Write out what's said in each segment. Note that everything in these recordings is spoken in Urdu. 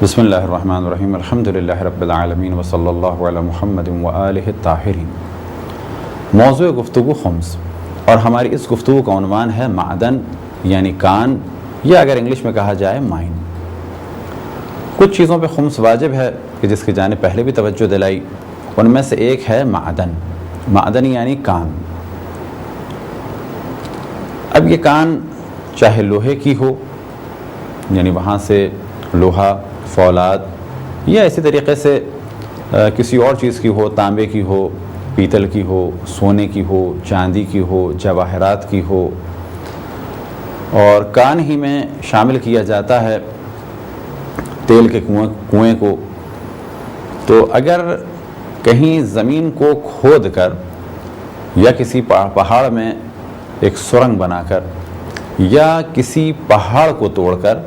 بسم اللہ الرحمن الرحیم الحمد للہ رب العالمین وصلی اللہ علی محمد وآلہ الطاہرین۔ موضوع گفتگو خمس، اور ہماری اس گفتگو کا عنوان ہے معدن یعنی کان، یا اگر انگلش میں کہا جائے مائن۔ کچھ چیزوں پہ خمس واجب ہے کہ جس کی جانب پہلے بھی توجہ دلائی، ان میں سے ایک ہے معدن۔ معدن یعنی کان۔ اب یہ کان چاہے لوہے کی ہو، یعنی وہاں سے لوہا، فولاد، یا اسی طریقے سے کسی اور چیز کی ہو، تانبے کی ہو، پیتل کی ہو، سونے کی ہو، چاندی کی ہو، جواہرات کی ہو، اور کان ہی میں شامل کیا جاتا ہے تیل کے کنویں کو۔ تو اگر کہیں زمین کو کھود کر یا کسی پہاڑ میں ایک سرنگ بنا کر، یا کسی پہاڑ کو توڑ کر،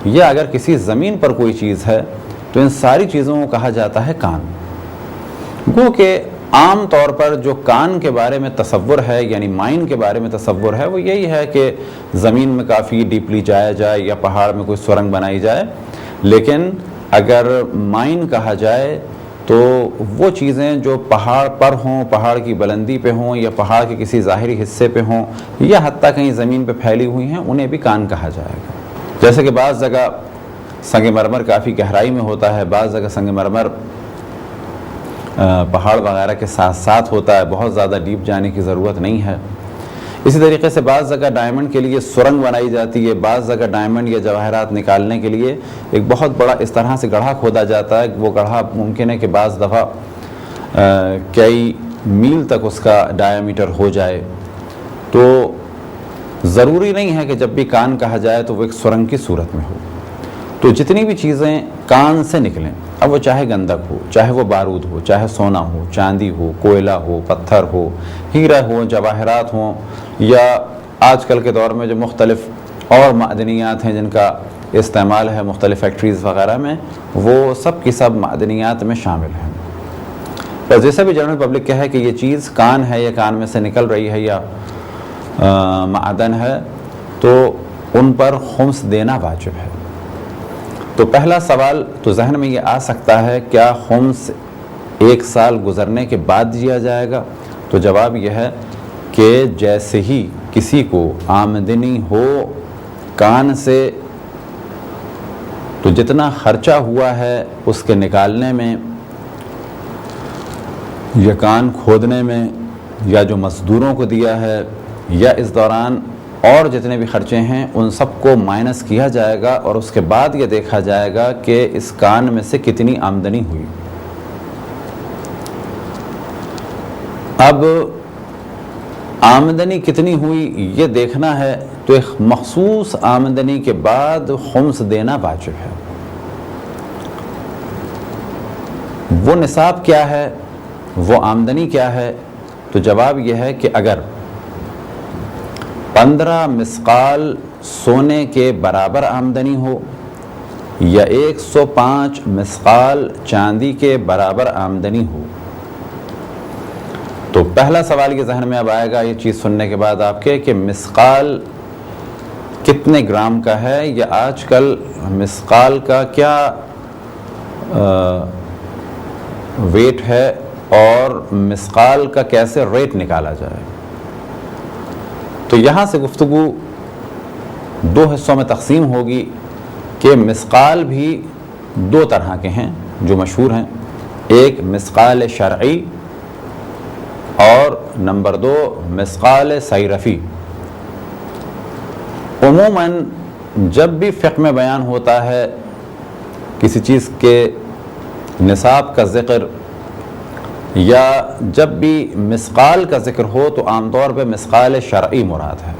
یا اگر کسی زمین پر کوئی چیز ہے، تو ان ساری چیزوں کو کہا جاتا ہے کان۔ گو کہ عام طور پر جو کان کے بارے میں تصور ہے، یعنی مائن کے بارے میں تصور ہے، وہ یہی ہے کہ زمین میں کافی ڈیپلی جایا جائے یا پہاڑ میں کوئی سرنگ بنائی جائے۔ لیکن اگر مائن کہا جائے تو وہ چیزیں جو پہاڑ پر ہوں، پہاڑ کی بلندی پہ ہوں، یا پہاڑ کے کسی ظاہری حصے پہ ہوں، یا حتیٰ کہیں زمین پہ پھیلی ہوئی ہیں، انہیں بھی کان کہا جائے گا۔ جیسے کہ بعض جگہ سنگ مرمر کافی گہرائی میں ہوتا ہے، بعض جگہ سنگ مرمر پہاڑ وغیرہ کے ساتھ ساتھ ہوتا ہے، بہت زیادہ ڈیپ جانے کی ضرورت نہیں ہے۔ اسی طریقے سے بعض جگہ ڈائمنڈ کے لیے سرنگ بنائی جاتی ہے، بعض جگہ ڈائمنڈ یا جواہرات نکالنے کے لیے ایک بہت بڑا اس طرح سے گڑھا کھودا جاتا ہے کہ وہ گڑھا ممکن ہے کہ بعض دفعہ کئی میل تک اس کا ڈائیمیٹر ہو جائے۔ تو ضروری نہیں ہے کہ جب بھی کان کہا جائے تو وہ ایک سرنگ کی صورت میں ہو۔ تو جتنی بھی چیزیں کان سے نکلیں، اب وہ چاہے گندک ہو، چاہے وہ بارود ہو، چاہے سونا ہو، چاندی ہو، کوئلہ ہو، پتھر ہو، ہیرا ہو، جواہرات ہوں، یا آج کل کے دور میں جو مختلف اور معدنیات ہیں جن کا استعمال ہے مختلف فیکٹریز وغیرہ میں، وہ سب کی سب معدنیات میں شامل ہیں۔ بس جیسا بھی جنرل پبلک کہے کہ یہ چیز کان ہے یا کان میں سے نکل رہی ہے یا معدن ہے، تو ان پر خمس دینا واجب ہے۔ تو پہلا سوال تو ذہن میں یہ آ سکتا ہے، کیا خمس 1 سال گزرنے کے بعد دیا جائے گا؟ تو جواب یہ ہے کہ جیسے ہی کسی کو آمدنی ہو کان سے، تو جتنا خرچہ ہوا ہے اس کے نکالنے میں یا کان کھودنے میں، یا جو مزدوروں کو دیا ہے، یا اس دوران اور جتنے بھی خرچے ہیں ان سب کو مائنس کیا جائے گا، اور اس کے بعد یہ دیکھا جائے گا کہ اس کان میں سے کتنی آمدنی ہوئی۔ اب آمدنی کتنی ہوئی یہ دیکھنا ہے، تو ایک مخصوص آمدنی کے بعد خمس دینا واجب ہے۔ وہ نصاب کیا ہے، وہ آمدنی کیا ہے؟ تو جواب یہ ہے کہ اگر 15 مثقال سونے کے برابر آمدنی ہو، یا 105 مثقال چاندی کے برابر آمدنی ہو، تو پہلا سوال یہ ذہن میں اب آئے گا یہ چیز سننے کے بعد آپ کے، کہ مثقال کتنے گرام کا ہے، یا آج کل مثقال کا کیا ویٹ ہے، اور مثقال کا کیسے ریٹ نکالا جائے۔ تو یہاں سے گفتگو 2 حصوں میں تقسیم ہوگی کہ مثقال بھی 2 طرح کے ہیں جو مشہور ہیں، ایک مثقال شرعی، اور نمبر 2 مثقال صیرفی۔ عموماً جب بھی فقہ میں بیان ہوتا ہے کسی چیز کے نصاب کا ذکر، یا جب بھی مثقال کا ذکر ہو، تو عام طور پہ مثقال شرعی مراد ہے۔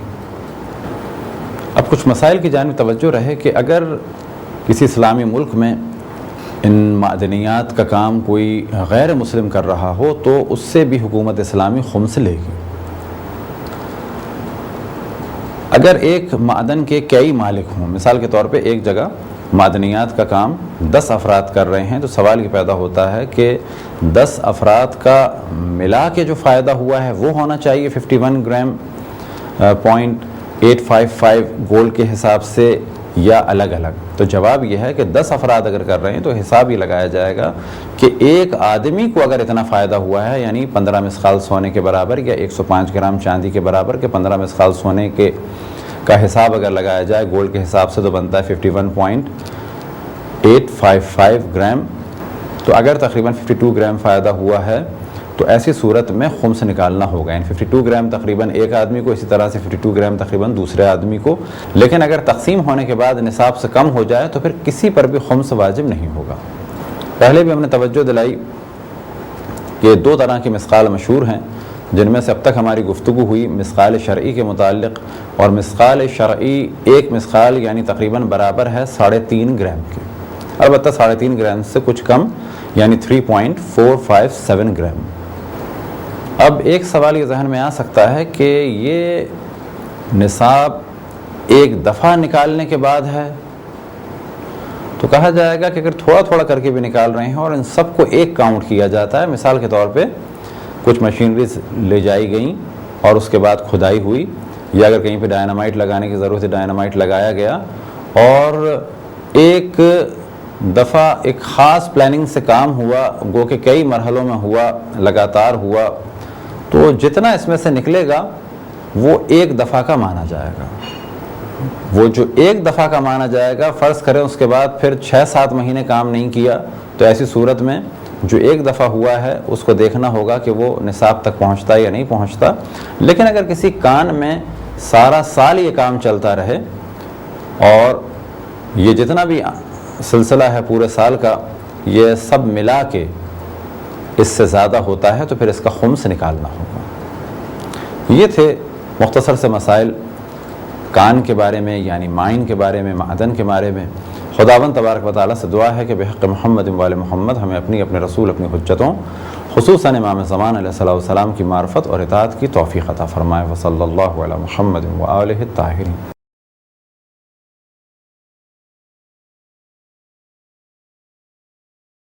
اب کچھ مسائل کی جانب توجہ رہے کہ اگر کسی اسلامی ملک میں ان معدنیات کا کام کوئی غیر مسلم کر رہا ہو، تو اس سے بھی حکومت اسلامی خمس لے گی۔ اگر ایک معدن کے کئی مالک ہوں، مثال کے طور پہ ایک جگہ معدنیات کا کام 10 افراد کر رہے ہیں، تو سوال یہ پیدا ہوتا ہے کہ 10 افراد کا ملا کے جو فائدہ ہوا ہے وہ ہونا چاہیے 51 گرام .855 گولڈ کے حساب سے، یا الگ الگ؟ تو جواب یہ ہے کہ 10 افراد اگر کر رہے ہیں تو حساب یہ لگایا جائے گا کہ ایک آدمی کو اگر اتنا فائدہ ہوا ہے، یعنی 15 مسقال سونے کے برابر یا 105 گرام چاندی کے برابر کہ 15 مسقال سونے کا حساب اگر لگایا جائے گولڈ کے حساب سے تو بنتا ہے 51.855 گرام. تو اگر تقریباً 52 گرام فائدہ ہوا ہے تو ایسی صورت میں خمس نکالنا ہوگا، یعنی 52 گرام تقریباً ایک آدمی کو، اسی طرح سے 52 گرام تقریباً دوسرے آدمی کو. لیکن اگر تقسیم ہونے کے بعد نصاب سے کم ہو جائے تو پھر کسی پر بھی خمس واجب نہیں ہوگا. پہلے بھی ہم نے توجہ دلائی کہ 2 طرح کی مسقال مشہور ہیں، جن میں سے اب تک ہماری گفتگو ہوئی مسقال شرعی کے متعلق، اور مسقال شرعی ایک مسقال یعنی تقریباً برابر ہے 3.5 گرام کے، البتہ 3.5 گرام سے کچھ کم یعنی 3.457 گرام. اب ایک سوال یہ ذہن میں آ سکتا ہے کہ یہ نصاب ایک دفعہ نکالنے کے بعد ہے، تو کہا جائے گا کہ اگر تھوڑا تھوڑا کر کے بھی نکال رہے ہیں اور ان سب کو ایک کاؤنٹ کیا جاتا ہے، مثال کے طور پہ کچھ مشینریز لے جائی گئیں اور اس کے بعد کھدائی ہوئی، یا اگر کہیں پہ ڈائنامائٹ لگانے کی ضرورت ہے ڈائنامائٹ لگایا گیا، اور ایک دفعہ ایک خاص پلاننگ سے کام ہوا، گو کہ کئی مرحلوں میں ہوا، لگاتار ہوا، تو جتنا اس میں سے نکلے گا وہ ایک دفعہ کا مانا جائے گا. وہ جو ایک دفعہ کا مانا جائے گا، فرض کریں اس کے بعد پھر 6-7 مہینے کام نہیں کیا، تو ایسی صورت میں جو ایک دفعہ ہوا ہے اس کو دیکھنا ہوگا کہ وہ نصاب تک پہنچتا یا نہیں پہنچتا. لیکن اگر کسی کان میں سارا سال یہ کام چلتا رہے اور یہ جتنا بھی سلسلہ ہے پورے سال کا یہ سب ملا کے اس سے زیادہ ہوتا ہے تو پھر اس کا خمس نکالنا ہوگا. یہ تھے مختصر سے مسائل کان کے بارے میں، یعنی مائن کے بارے میں، معدن کے بارے میں. خداوند تبارک و تعالیٰ سے دعا ہے کہ بحق محمد وآل محمد ہمیں اپنے رسول، اپنی حجتوں، خصوصاً امام زمان علیہ السلام کی معرفت اور اطاعت کی توفیق عطا فرمائے. وصلی اللہ علی محمد وآلہ الطاہرین.